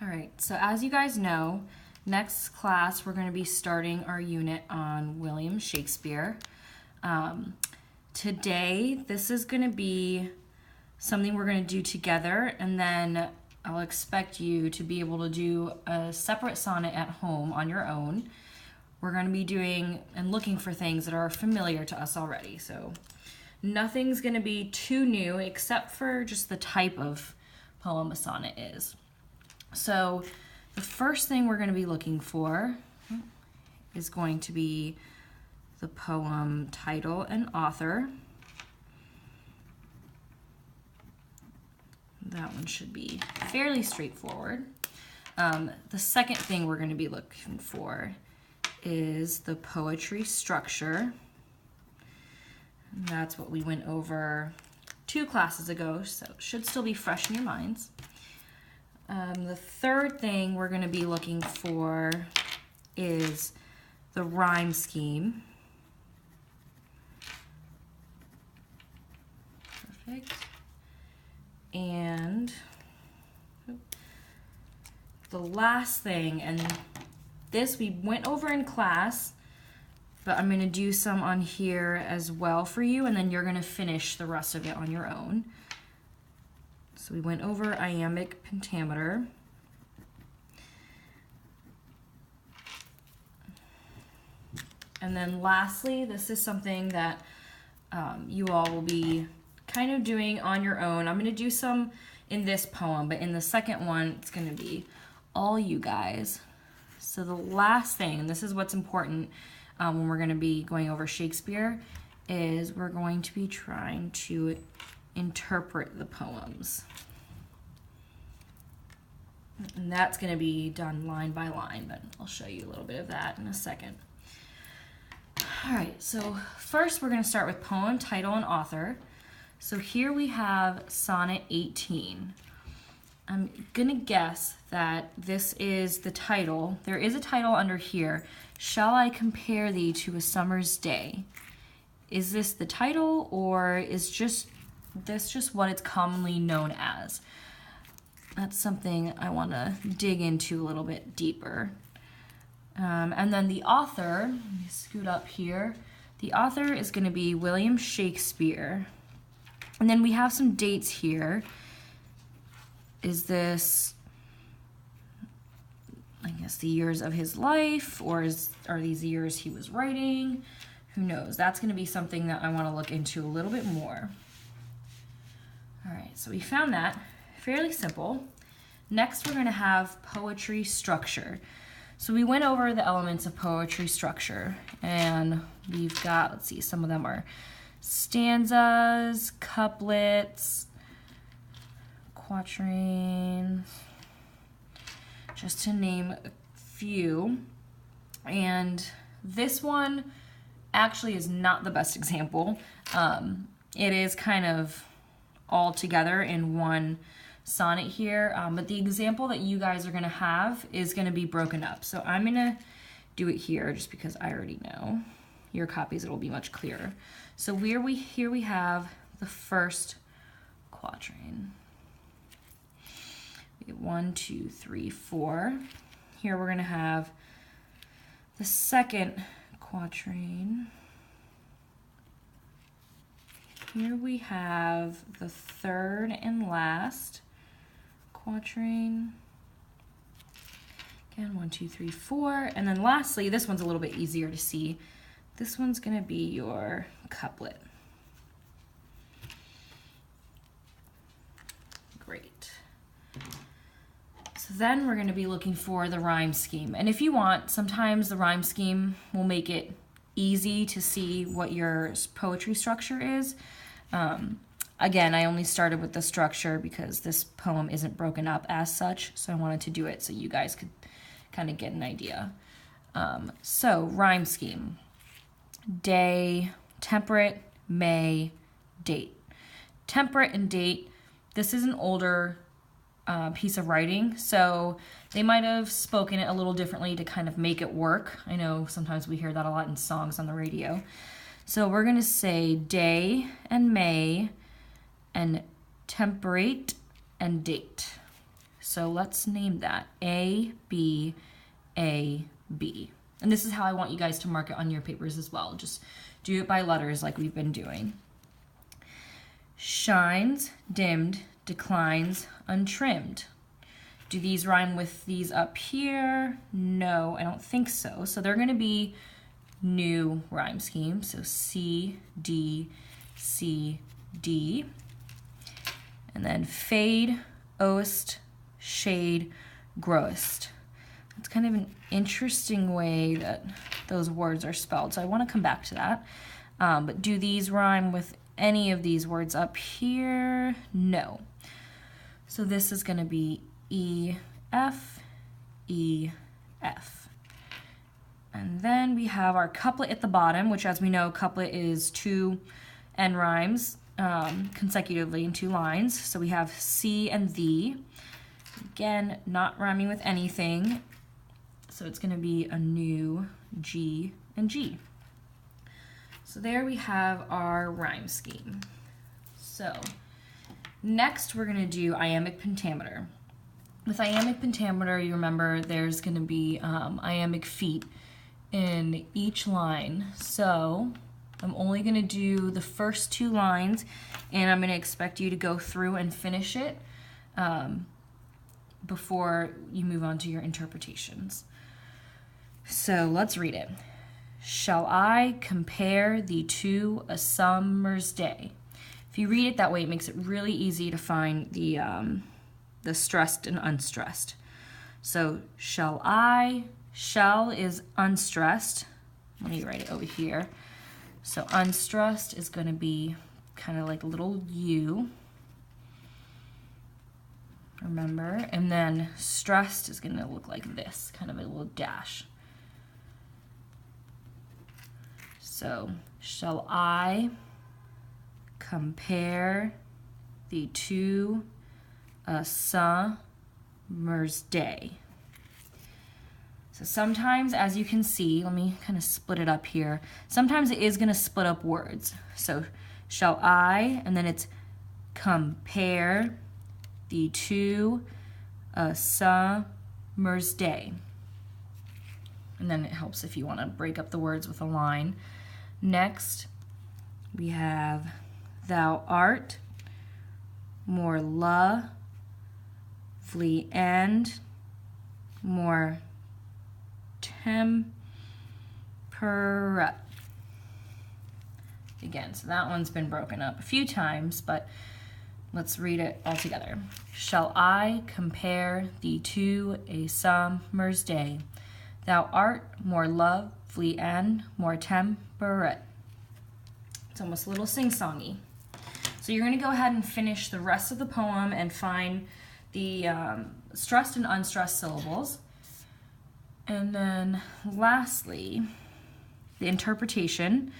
All right, so as you guys know, next class we're going to be starting our unit on William Shakespeare. Today, this is going to be something we're going to do together, and then I'll expect you to be able to do a separate sonnet at home on your own. We're going to be doing and looking for things that are familiar to us already, so nothing's going to be too new except for just the type of poem a sonnet is. So the first thing we're going to be looking for is going to be the poem title and author. That one should be fairly straightforward. The second thing we're going to be looking for is the poetry structure. And that's what we went over 2 classes ago, so it should still be fresh in your minds. The third thing we're going to be looking for is the rhyme scheme. Perfect. And the last thing, and this we went over in class, but I'm going to do some on here as well for you, and then you're going to finish the rest of it on your own. So we went over iambic pentameter. And then lastly, this is something that you all will be kind of doing on your own. I'm going to do some in this poem, but in the second one, it's going to be all you guys. So the last thing, and this is what's important when we're going to be going over Shakespeare, is we're going to be trying to interpret the poems. And that's going to be done line by line, but I'll show you a little bit of that in a second. All right, so first we're going to start with poem, title, and author. So here we have Sonnet 18. I'm going to guess that this is the title. There is a title under here, Shall I Compare Thee to a Summer's Day? Is this the title, or is this just what it's commonly known as? That's something I want to dig into a little bit deeper. And then the author, let me scoot up here. The author is going to be William Shakespeare. And then we have some dates here. Is this, I guess, the years of his life, or are these years he was writing? Who knows? That's going to be something that I want to look into a little bit more. All right, so we found that. Fairly simple. Next, we're going to have poetry structure. So we went over the elements of poetry structure, and we've got, let's see, some of them are stanzas, couplets, quatrains, just to name a few. And this one actually is not the best example. It is kind of all together in one sonnet here, but the example that you guys are going to have is going to be broken up. So I'm going to do it here just because I already know. Your copies, it will be much clearer. So here we have the first quatrain. We have 1, 2, 3, 4. Here we're going to have the second quatrain. Here we have the third and last quatrain. Again, 1, 2, 3, 4. And then lastly, this one's a little bit easier to see. This one's going to be your couplet. Great. So then we're going to be looking for the rhyme scheme. And if you want, sometimes the rhyme scheme will make it easy to see what your poetry structure is. Again, I only started with the structure because this poem isn't broken up as such, so I wanted to do it so you guys could kind of get an idea. So, rhyme scheme. Day, temperate, May, date. Temperate and date, this is an older piece of writing, so they might have spoken it a little differently to kind of make it work. I know sometimes we hear that a lot in songs on the radio. So we're going to say day and May and temperate and date. So let's name that A, B, A, B. And this is how I want you guys to mark it on your papers as well. Just do it by letters like we've been doing. Shines, dimmed, declines, untrimmed. Do these rhyme with these up here? No, I don't think so. So they're going to be new rhyme scheme. So C, D, C, D. And then fade, oest, shade, growest. It's kind of an interesting way that those words are spelled. So I want to come back to that. But do these rhyme with any of these words up here? No. So this is going to be E, F, E, F. And then we have our couplet at the bottom, which as we know, couplet is 2 end rhymes consecutively in 2 lines. So we have C and thee. Again, not rhyming with anything. So it's going to be a new G and G. So there we have our rhyme scheme. So next we're going to do iambic pentameter. With iambic pentameter, you remember there's going to be iambic feet in each line. So I'm only going to do the first 2 lines, and I'm going to expect you to go through and finish it before you move on to your interpretations. So let's read it. Shall I compare thee to a summer's day? If you read it that way, it makes it really easy to find the stressed and unstressed. So shall I, shall is unstressed. Let me write it over here. So unstressed is going to be kind of like a little U. Remember? And then stressed is going to look like this, kind of a little dash. So shall I compare thee to a summer's day? So sometimes, as you can see, let me kind of split it up here. Sometimes it is going to split up words. So shall I, and then it's compare thee to a summer's day. And then it helps if you want to break up the words with a line. Next, we have thou art more lovely and more temperate. Again, so that one's been broken up a few times, but let's read it all together. Shall I compare thee to a summer's day? Thou art more lovely and more temperate. It's almost a little sing-songy. So you're going to go ahead and finish the rest of the poem and find the stressed and unstressed syllables. And then lastly, the interpretation.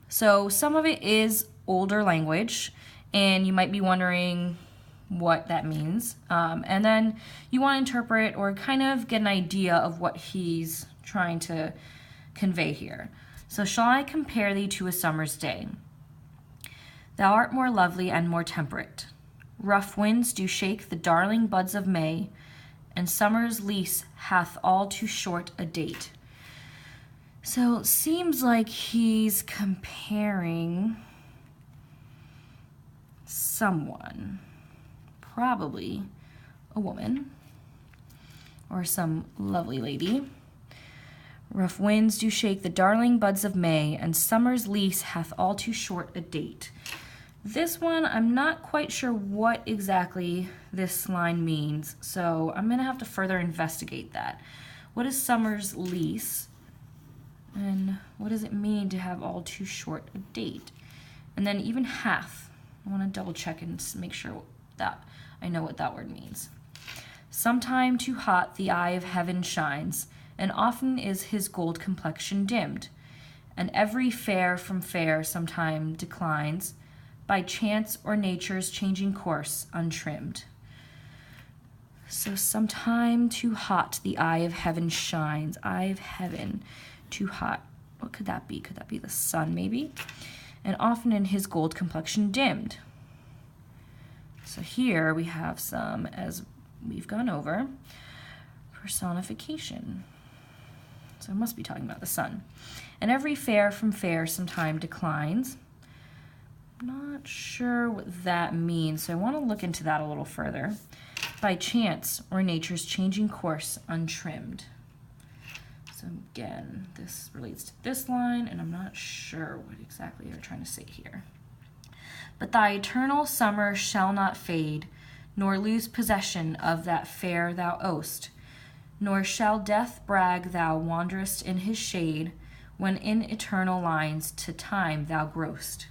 So some of it is older language, and you might be wondering what that means. And then you want to interpret or kind of get an idea of what he's trying to convey here. So shall I compare thee to a summer's day? Thou art more lovely and more temperate. Rough winds do shake the darling buds of May, and summer's lease hath all too short a date. So it seems like he's comparing someone, probably a woman or some lovely lady. Rough winds do shake the darling buds of May, and summer's lease hath all too short a date. This one, I'm not quite sure what exactly this line means, so I'm going to have to further investigate that. What is summer's lease? And what does it mean to have all too short a date? And then even hath. I want to double check and make sure that I know what that word means. Sometime too hot the eye of heaven shines, and often is his gold complexion dimmed. And every fair from fair sometime declines, by chance or nature's changing course untrimmed. So sometime too hot the eye of heaven shines. Eye of heaven, too hot. What could that be? Could that be the sun maybe? And often in his gold complexion dimmed. So here we have some, as we've gone over. Personification. So I must be talking about the sun. And every fair from fair sometime declines. Not sure what that means, so I want to look into that a little further. By chance or nature's changing course untrimmed. So again, this relates to this line, and I'm not sure what exactly they're trying to say here. But thy eternal summer shall not fade, nor lose possession of that fair thou owest, nor shall death brag thou wanderest in his shade, when in eternal lines to time thou growest.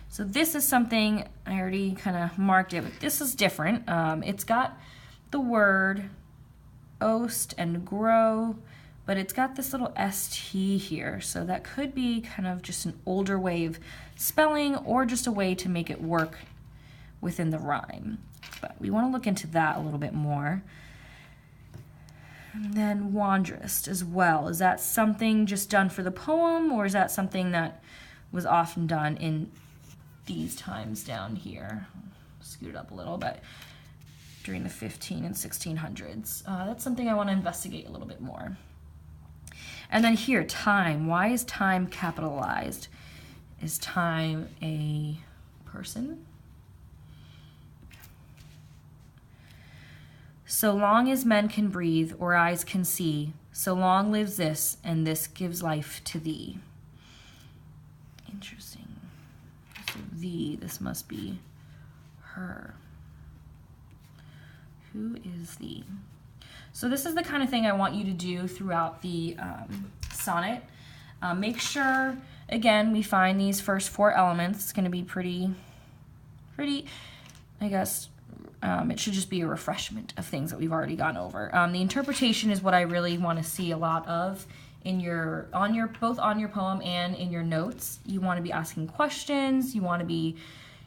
So this is something, I already kind of marked it, but this is different. It's got the word oast and grow, but it's got this little ST here. So that could be kind of just an older way of spelling or just a way to make it work within the rhyme. But we want to look into that a little bit more. And then wanderest as well. Is that something just done for the poem, or is that something that was often done in these times down here? Scoot it up a little, but during the 15 and 1600s. That's something I want to investigate a little bit more. And then here, time. Why is time capitalized? Is time a person? So long as men can breathe or eyes can see, so long lives this, and this gives life to thee. Interesting. So thee, this must be her. Who is thee? So this is the kind of thing I want you to do throughout the sonnet. Make sure, again, we find these first four elements. It's going to be pretty, I guess, it should just be a refreshment of things that we've already gone over. The interpretation is what I really want to see a lot of in both on your poem and in your notes. You want to be asking questions. You want to be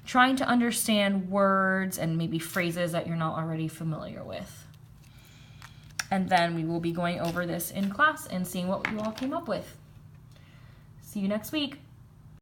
trying to understand words and maybe phrases that you're not already familiar with. And then we will be going over this in class and seeing what you all came up with. See you next week.